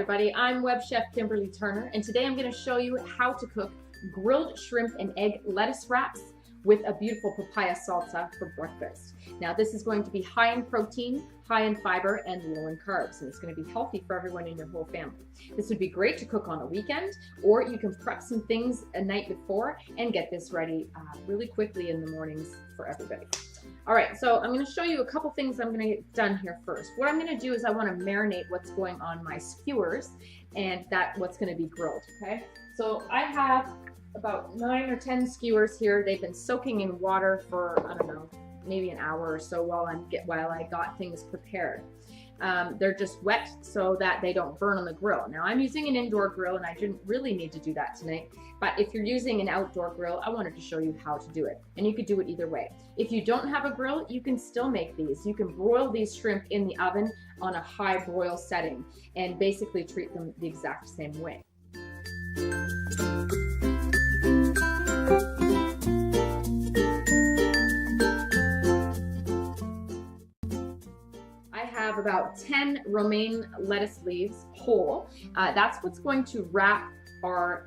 everybody, I'm Web Chef Kimberly Turner, and today I'm going to show you how to cook grilled shrimp and egg lettuce wraps with a beautiful papaya salsa for breakfast. Now this is going to be high in protein, high in fiber, and low in carbs, and it's going to be healthy for everyone in your whole family. This would be great to cook on a weekend, or you can prep some things a night before and get this ready really quickly in the mornings for everybody. All right, so I'm going to show you a couple things I'm going to get done here first. What I'm going to do is I want to marinate what's going on my skewers and what's going to be grilled, okay? So I have about 9 or 10 skewers here. They've been soaking in water for, I don't know, maybe an hour or so while I got things prepared. They're just wet so that they don't burn on the grill. Now I'm using an indoor grill and I didn't really need to do that tonight, but if you're using an outdoor grill, I wanted to show you how to do it. And you could do it either way. If you don't have a grill, you can still make these. You can broil these shrimp in the oven on a high broil setting and basically treat them the exact same way. About 10 romaine lettuce leaves whole. That's what's going to wrap our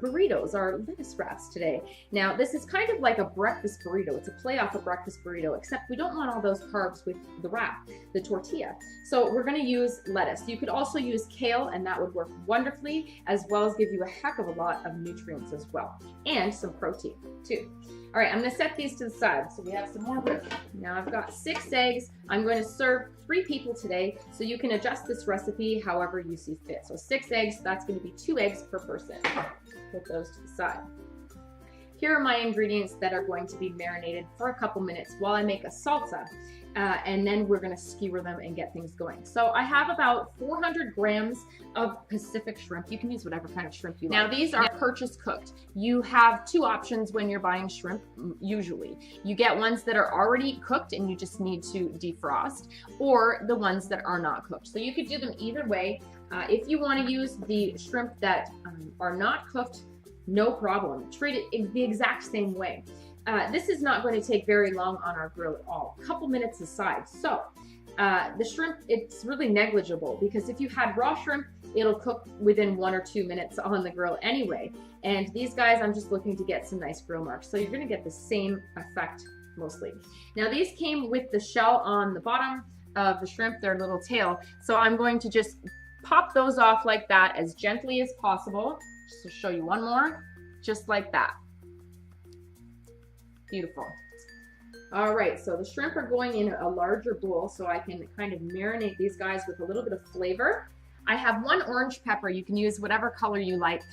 burritos, our lettuce wraps today. Now this is kind of like a breakfast burrito. It's a play off a breakfast burrito, except we don't want all those carbs with the wrap, the tortilla. So we're going to use lettuce. You could also use kale and that would work wonderfully, as well as give you a heck of a lot of nutrients as well, and some protein too. All right, I'm going to set these to the side so we have some more room. Now I've got 6 eggs. I'm going to serve 3 people today, so you can adjust this recipe however you see fit. So 6 eggs, that's going to be 2 eggs per person. Put those to the side. Here are my ingredients that are going to be marinated for a couple minutes while I make a salsa, and then we're going to skewer them and get things going. So I have about 400 grams of Pacific shrimp. You can use whatever kind of shrimp you like. Now these are purchase cooked. You have 2 options when you're buying shrimp, usually. You get ones that are already cooked and you just need to defrost, or the ones that are not cooked. So you could do them either way. If you want to use the shrimp that are not cooked, no problem. Treat it the exact same way. This is not going to take very long on our grill at all. A couple minutes aside. So the shrimp, it's really negligible because if you had raw shrimp, it'll cook within 1 or 2 minutes on the grill anyway. And these guys, I'm just looking to get some nice grill marks. So you're going to get the same effect mostly. Now these came with the shell on the bottom of the shrimp, their little tail. So I'm going to just pop those off like that as gently as possible. Just to show you one more, just like that. Beautiful. All right, so the shrimp are going in a larger bowl so I can kind of marinate these guys with a little bit of flavor. I have 1 orange pepper. You can use whatever color you like.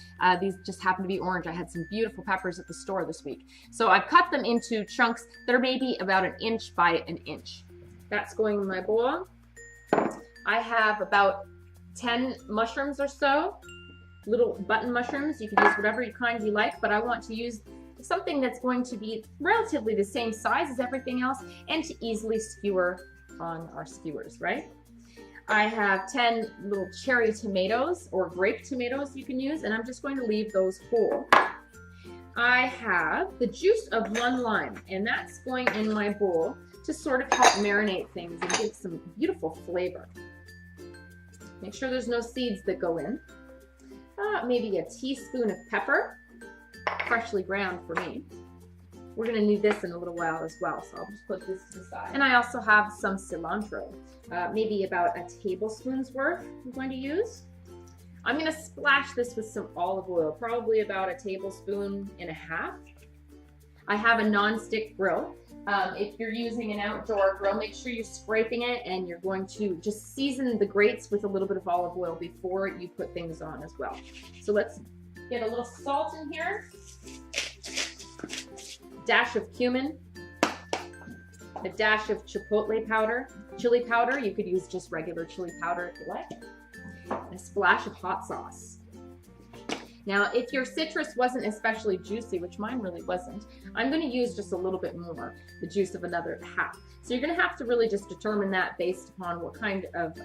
These just happen to be orange. I had some beautiful peppers at the store this week. So I've cut them into chunks that are maybe about 1 inch by 1 inch. That's going in my bowl. I have about 10 mushrooms or so. Little button mushrooms. You can use whatever kind you like, but I want to use something that's going to be relatively the same size as everything else and to easily skewer on our skewers, right? I have 10 little cherry tomatoes or grape tomatoes you can use, and I'm just going to leave those whole. I have the juice of 1 lime, and that's going in my bowl to sort of help marinate things and give some beautiful flavor. Make sure there's no seeds that go in. Maybe a teaspoon of pepper, freshly ground for me. We're going to need this in a little while as well, so I'll just put this to the side. And I also have some cilantro, maybe about a tablespoon's worth I'm going to use. I'm going to splash this with some olive oil, probably about 1.5 tablespoons. I have a non-stick grill. If you're using an outdoor grill, make sure you're scraping it and you're going to just season the grates with a little bit of olive oil before you put things on as well. So let's get a little salt in here, dash of cumin, a dash of chipotle powder, chili powder. You could use just regular chili powder if you like, and a splash of hot sauce. Now, if your citrus wasn't especially juicy, which mine really wasn't, I'm going to use just a little bit more, the juice of another half. So you're going to have to really just determine that based upon what kind of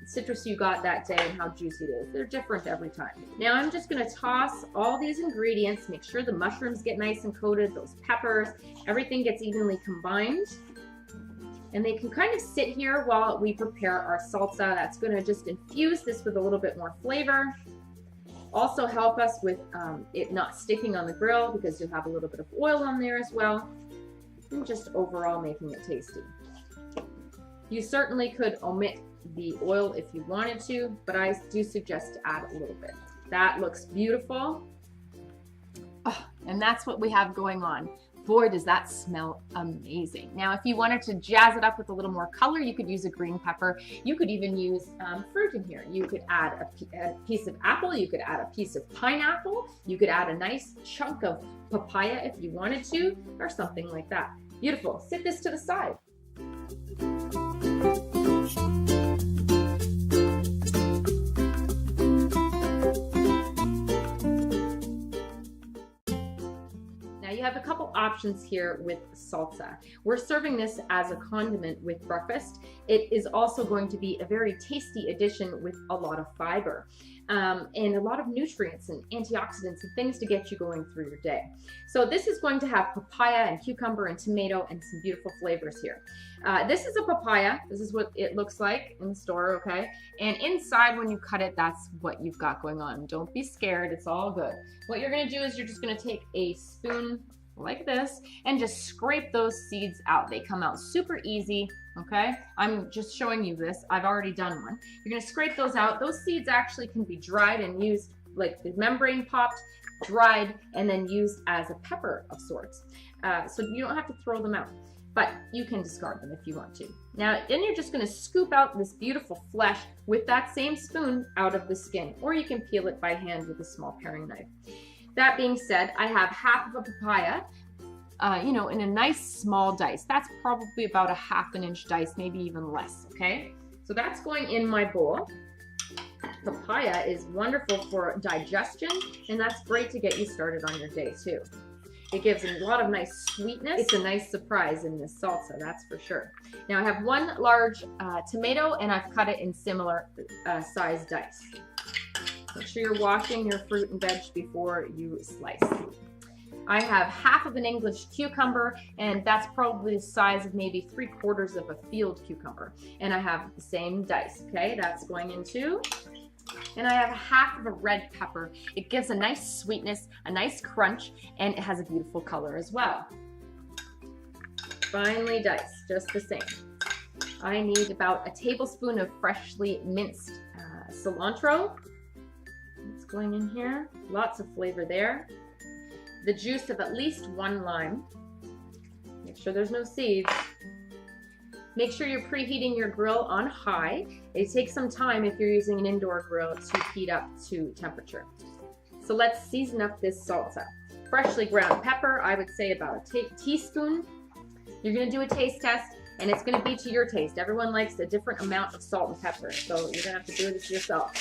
citrus you got that day and how juicy it is. They're different every time. Now I'm just going to toss all these ingredients, make sure the mushrooms get nice and coated, those peppers, everything gets evenly combined. And they can kind of sit here while we prepare our salsa. That's going to just infuse this with a little bit more flavor. Also help us with it not sticking on the grill because you'll have a little bit of oil on there as well. And just overall making it tasty. You certainly could omit the oil if you wanted to, but I do suggest to add a little bit. That looks beautiful. Oh, and that's what we have going on. Boy, does that smell amazing. Now, if you wanted to jazz it up with a little more color, you could use a green pepper. You could even use fruit in here. You could add a piece of apple. You could add a piece of pineapple. You could add a nice chunk of papaya if you wanted to, or something like that. Beautiful. Sit this to the side. You have a couple options here with salsa. We're serving this as a condiment with breakfast. It is also going to be a very tasty addition with a lot of fiber and a lot of nutrients and antioxidants and things to get you going through your day. So this is going to have papaya and cucumber and tomato and some beautiful flavors here. This is a papaya. This is what it looks like in the store, okay? And inside when you cut it, that's what you've got going on. Don't be scared, it's all good. What you're gonna do is you're just gonna take a spoon like this and just scrape those seeds out. They come out super easy, okay? I'm just showing you this. I've already done one. You're gonna scrape those out. Those seeds actually can be dried and used, like the membrane popped, dried, and then used as a pepper of sorts. So you don't have to throw them out, but you can discard them if you want to. Now, then you're just gonna scoop out this beautiful flesh with that same spoon out of the skin, or you can peel it by hand with a small paring knife. That being said, I have half of a papaya, in a nice small dice. That's probably about a 1/2 inch dice, maybe even less, okay? So that's going in my bowl. Papaya is wonderful for digestion, and that's great to get you started on your day too. It gives a lot of nice sweetness. It's a nice surprise in this salsa, that's for sure. Now I have one large tomato, and I've cut it in similar size dice. Make sure you're washing your fruit and veg before you slice. I have half of an English cucumber, and that's probably the size of maybe 3/4 of a field cucumber. And I have the same dice, okay? That's going in too. And I have half of a red pepper. It gives a nice sweetness, a nice crunch, and it has a beautiful color as well. Finely diced, just the same. I need about a tablespoon of freshly minced cilantro. It's going in here. Lots of flavor there. The juice of at least 1 lime. Make sure there's no seeds. Make sure you're preheating your grill on high. It takes some time if you're using an indoor grill to heat up to temperature. So let's season up this salsa. Freshly ground pepper, I would say about a teaspoon. You're gonna do a taste test, and it's gonna be to your taste. Everyone likes a different amount of salt and pepper, so you're gonna have to do this yourself.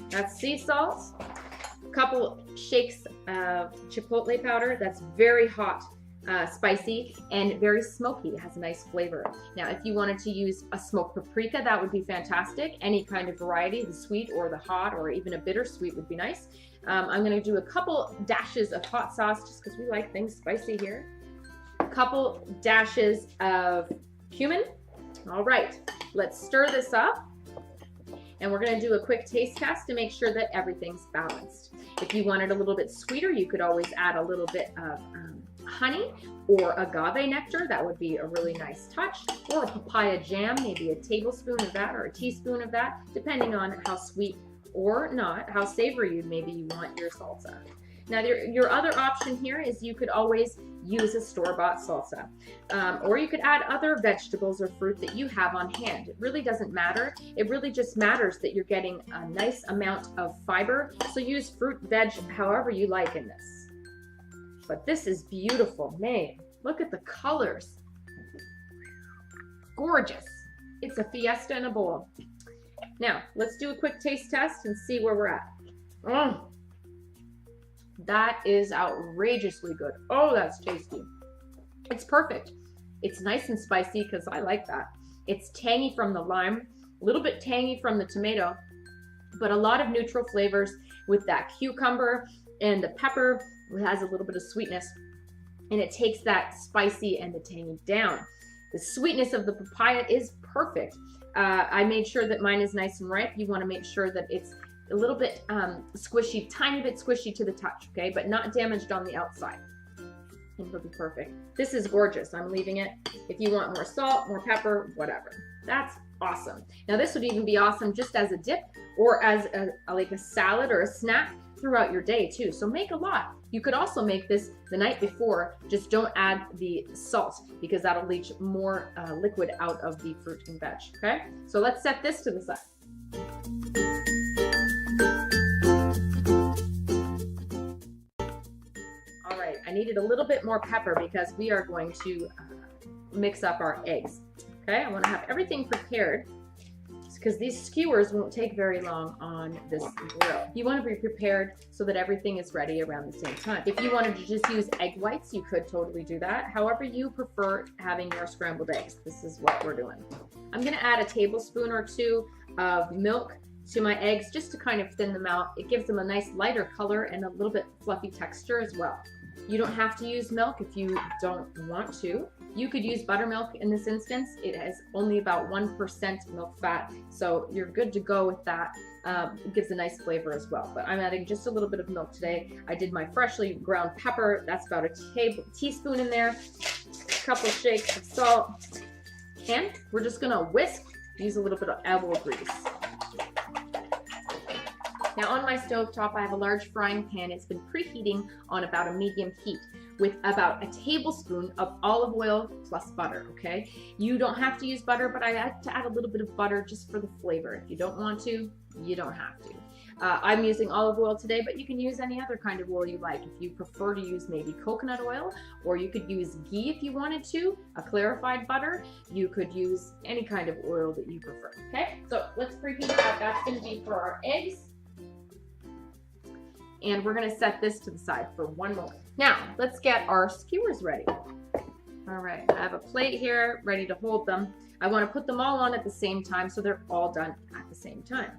That's sea salt, a couple shakes of chipotle powder. That's very hot, spicy, and very smoky. It has a nice flavor. Now, if you wanted to use a smoked paprika, that would be fantastic. Any kind of variety, the sweet or the hot or even a bittersweet would be nice. I'm gonna do a couple dashes of hot sauce just because we like things spicy here. A couple dashes of cumin. All right, let's stir this up. And we're gonna do a quick taste test to make sure that everything's balanced. If you wanted a little bit sweeter, you could always add a little bit of honey or agave nectar. That would be a really nice touch. Or a papaya jam, maybe a tablespoon of that or a teaspoon of that, depending on how sweet or not, how savory maybe you want your salsa. Now, your other option here is you could always use a store-bought salsa. Or you could add other vegetables or fruit that you have on hand. It really doesn't matter. It really just matters that you're getting a nice amount of fiber. So use fruit, veg, however you like in this. But this is beautiful. Man, look at the colors. Gorgeous. It's a fiesta in a bowl. Now, let's do a quick taste test and see where we're at. That is outrageously good. Oh, that's tasty. It's perfect. It's nice and spicy because I like that. It's tangy from the lime, a little bit tangy from the tomato, but a lot of neutral flavors with that cucumber and the pepper. It has a little bit of sweetness, and it takes that spicy and the tangy down. The sweetness of the papaya is perfect. I made sure that mine is nice and ripe. You want to make sure that it's a little bit squishy, tiny bit squishy to the touch, okay, but not damaged on the outside. It'll be perfect. This is gorgeous. I'm leaving it. If you want more salt, more pepper, whatever. That's awesome. Now this would even be awesome just as a dip or as like a salad or a snack throughout your day too. So make a lot. You could also make this the night before. Just don't add the salt because that'll leach more liquid out of the fruit and veg. Okay, so let's set this to the side. All right, I needed a little bit more pepper because we are going to mix up our eggs. Okay, I want to have everything prepared because these skewers won't take very long on this grill. You want to be prepared so that everything is ready around the same time. If you wanted to just use egg whites, you could totally do that. However you prefer having your scrambled eggs, this is what we're doing. I'm going to add a tablespoon or two of milk to my eggs just to kind of thin them out. It gives them a nice lighter color and a little bit fluffy texture as well. You don't have to use milk if you don't want to. You could use buttermilk in this instance. It has only about 1% milk fat, so you're good to go with that. It gives a nice flavor as well, but I'm adding just a little bit of milk today. I did my freshly ground pepper. That's about a teaspoon in there, a couple shakes of salt, and we're just gonna whisk, use a little bit of elbow grease. Now on my stovetop, I have a large frying pan. It's been preheating on about a medium heat with about a tablespoon of olive oil plus butter, okay? You don't have to use butter, but I like to add a little bit of butter just for the flavor. If you don't want to, you don't have to. I'm using olive oil today, but you can use any other kind of oil you like. If you prefer to use maybe coconut oil, or you could use ghee if you wanted to, a clarified butter. You could use any kind of oil that you prefer, okay? So let's preheat that. That's gonna be for our eggs. And we're gonna set this to the side for 1 moment. Now, let's get our skewers ready. All right, I have a plate here ready to hold them. I wanna put them all on at the same time so they're all done at the same time.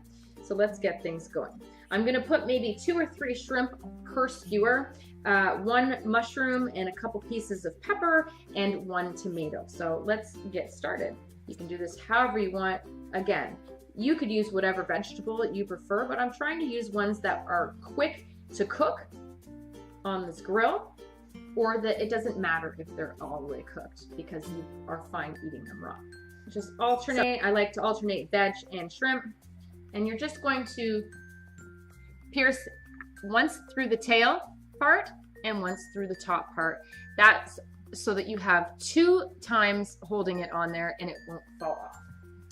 So let's get things going. I'm gonna put maybe 2 or 3 shrimp per skewer, 1 mushroom and a couple pieces of pepper and 1 tomato. So let's get started. You can do this however you want. Again, you could use whatever vegetable you prefer, but I'm trying to use ones that are quick to cook on this grill, or that it doesn't matter if they're all the way cooked because you are fine eating them raw. Just alternate. I like to alternate veg and shrimp, and you're just going to pierce once through the tail part and once through the top part. That's so that you have 2 times holding it on there and it won't fall off.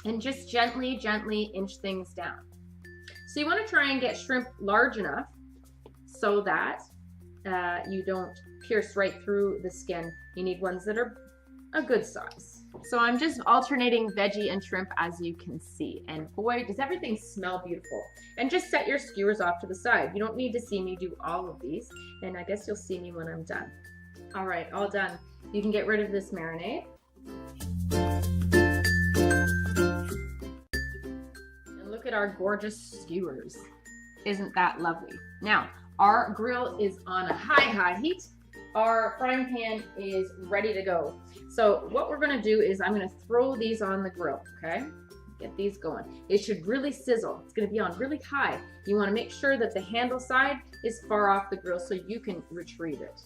And just gently, gently inch things down. So you want to try and get shrimp large enough so that you don't pierce right through the skin. You need ones that are a good size. So I'm just alternating veggie and shrimp as you can see. And boy, does everything smell beautiful. And just set your skewers off to the side. You don't need to see me do all of these. And I guess you'll see me when I'm done. All right, all done. You can get rid of this marinade. Look at our gorgeous skewers. Isn't that lovely? Now, our grill is on a high heat. Our frying pan is ready to go. So what we're gonna do is I'm gonna throw these on the grill, okay? Get these going. It should really sizzle. It's gonna be on really high. You wanna make sure that the handle side is far off the grill so you can retrieve it.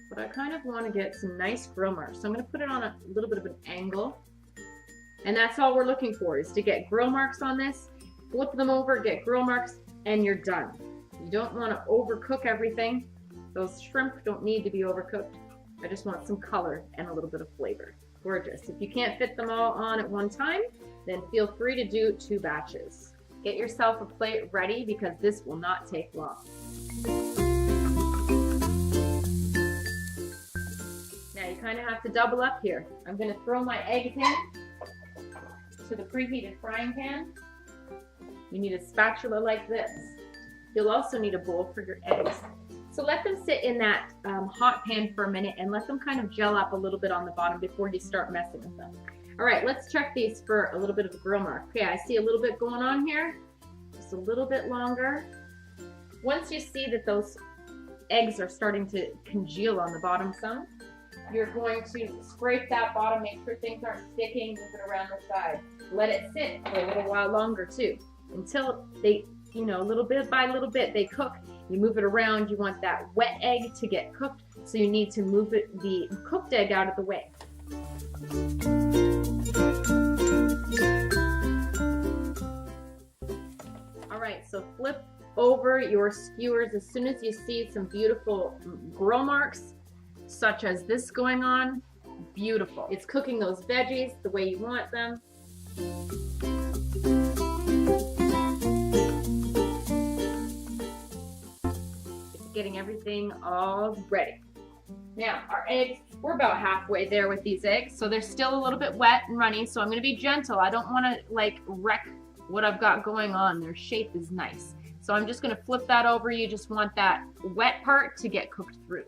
But I kind of wanna get some nice grill marks. So I'm gonna put it on a little bit of an angle. And that's all we're looking for, is to get grill marks on this. Flip them over, get grill marks, and you're done. You don't want to overcook everything. Those shrimp don't need to be overcooked. I just want some color and a little bit of flavor. Gorgeous. If you can't fit them all on at one time, then feel free to do 2 batches. Get yourself a plate ready because this will not take long. Now you kind of have to double up here. I'm going to throw my eggs in to the preheated frying pan. You need a spatula like this. You'll also need a bowl for your eggs. So let them sit in that hot pan for a minute and let them kind of gel up a little bit on the bottom before you start messing with them. All right, let's check these for a little bit of a grill mark. Okay, I see a little bit going on here. Just a little bit longer. Once you see that those eggs are starting to congeal on the bottom some, you're going to scrape that bottom, make sure things aren't sticking, move it around the side. Let it sit for a little while longer too, until they, you know, little bit by little bit, they cook. You move it around, you want that wet egg to get cooked, so you need to move the cooked egg out of the way. All right, so flip over your skewers as soon as you see some beautiful grill marks, such as this going on. Beautiful. It's cooking those veggies the way you want them. It's getting everything all ready. Now, our eggs, we're about halfway there with these eggs, so they're still a little bit wet and runny, so I'm going to be gentle. I don't want to like wreck what I've got going on. Their shape is nice. So I'm just going to flip that over. You just want that wet part to get cooked through.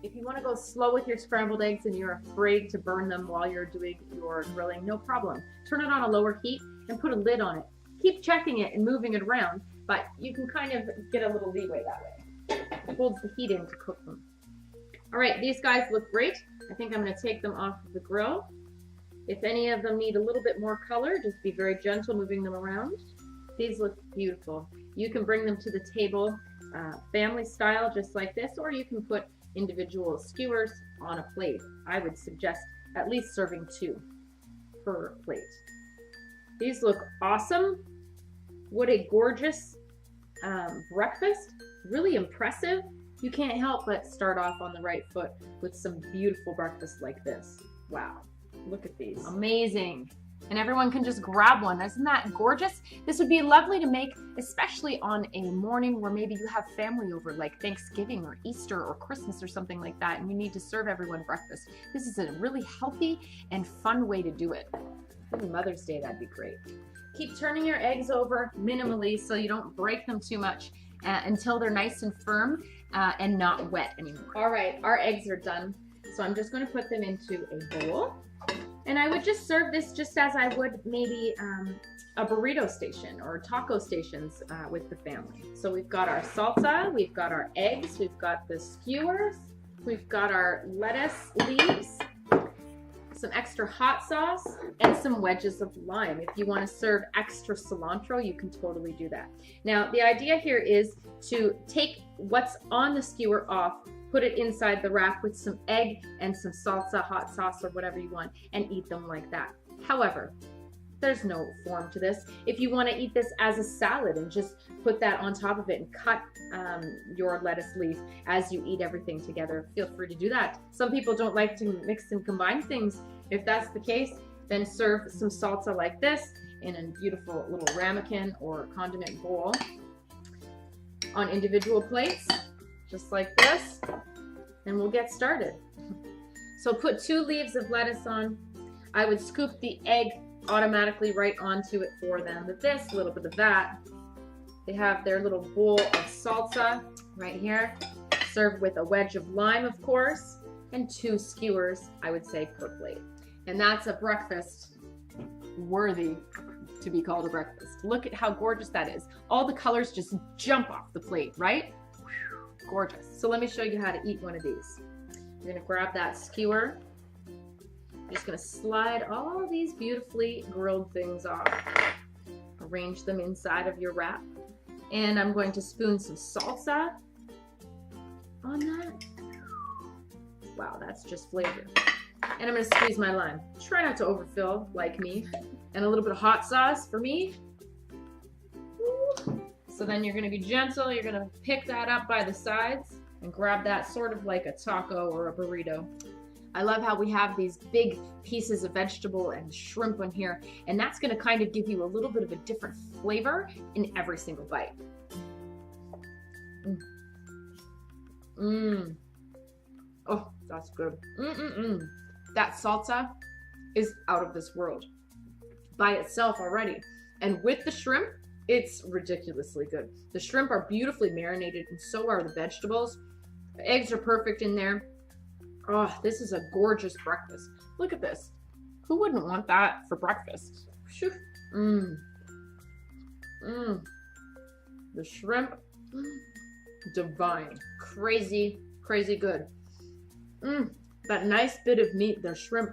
If you want to go slow with your scrambled eggs and you're afraid to burn them while you're doing your grilling, no problem. Turn it on a lower heat and put a lid on it. Keep checking it and moving it around, but you can kind of get a little leeway that way. It holds the heat in to cook them. All right, these guys look great. I think I'm going to take them off of the grill. If any of them need a little bit more color, just be very gentle moving them around. These look beautiful. You can bring them to the table family style, just like this, or you can put individual skewers on a plate. I would suggest at least serving 2 per plate. These look awesome. What a gorgeous breakfast. Really impressive. You can't help but start off on the right foot with some beautiful breakfast like this. Wow, look at these. Amazing. And everyone can just grab one. Isn't that gorgeous? This would be lovely to make, especially on a morning where maybe you have family over, like Thanksgiving or Easter or Christmas or something like that, and you need to serve everyone breakfast. This is a really healthy and fun way to do it. Maybe Mother's Day, that'd be great. Keep turning your eggs over minimally so you don't break them too much until they're nice and firm and not wet anymore. All right, our eggs are done. So I'm just going to put them into a bowl. And I would just serve this just as I would maybe a burrito station or taco stations with the family. So we've got our salsa, we've got our eggs, we've got the skewers, we've got our lettuce leaves, some extra hot sauce, and some wedges of lime. If you want to serve extra cilantro, you can totally do that. Now, the idea here is to take what's on the skewer off, put it inside the wrap with some egg and some salsa, hot sauce, or whatever you want, and eat them like that. However, there's no form to this. If you want to eat this as a salad and just put that on top of it and cut your lettuce leaf as you eat everything together, feel free to do that. Some people don't like to mix and combine things. If that's the case, then serve some salsa like this in a beautiful little ramekin or condiment bowl on individual plates, just like this, and we'll get started. So put 2 leaves of lettuce on. I would scoop the egg automatically right onto it for them. With this, a little bit of that. They have their little bowl of salsa right here, served with a wedge of lime, of course, and 2 skewers, I would say, per plate. And that's a breakfast worthy to be called a breakfast. Look at how gorgeous that is. All the colors just jump off the plate, right? Whew, gorgeous. So let me show you how to eat one of these. You're gonna grab that skewer. I'm just gonna slide all these beautifully grilled things off. Arrange them inside of your wrap. And I'm going to spoon some salsa on that. Wow, that's just flavor. And I'm gonna squeeze my lime. Try not to overfill like me. And a little bit of hot sauce for me. So then you're gonna be gentle. You're gonna pick that up by the sides and grab that sort of like a taco or a burrito. I love how we have these big pieces of vegetable and shrimp on here, and that's gonna kind of give you a little bit of a different flavor in every single bite. Oh, that's good. That salsa is out of this world by itself already. And with the shrimp, it's ridiculously good. The shrimp are beautifully marinated, and so are the vegetables. The eggs are perfect in there. Oh, this is a gorgeous breakfast. Look at this. Who wouldn't want that for breakfast? The shrimp. divine. Crazy, crazy good. That nice bit of meat, the shrimp.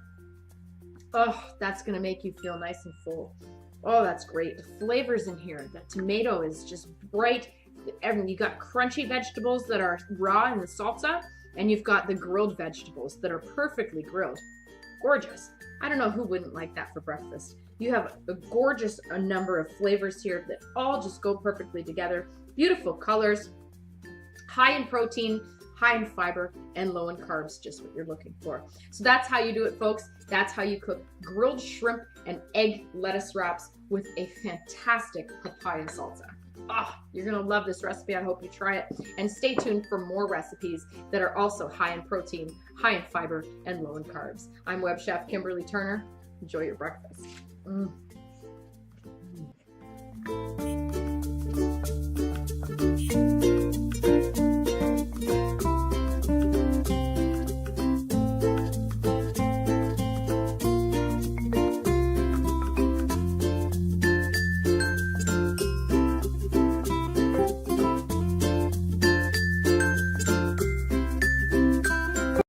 Oh, that's gonna make you feel nice and full. Oh, that's great. The flavors in here. The tomato is just bright. You got crunchy vegetables that are raw in the salsa, and you've got the grilled vegetables that are perfectly grilled. Gorgeous. I don't know who wouldn't like that for breakfast. You have a gorgeous number of flavors here that all just go perfectly together. Beautiful colors, high in protein, high in fiber, and low in carbs, just what you're looking for. So that's how you do it, folks. That's how you cook grilled shrimp and egg lettuce wraps with a fantastic papaya salsa. You're gonna love this recipe. I hope you try it. And stay tuned for more recipes that are also high in protein, high in fiber, and low in carbs. I'm Web Chef Kimberly Turner. Enjoy your breakfast.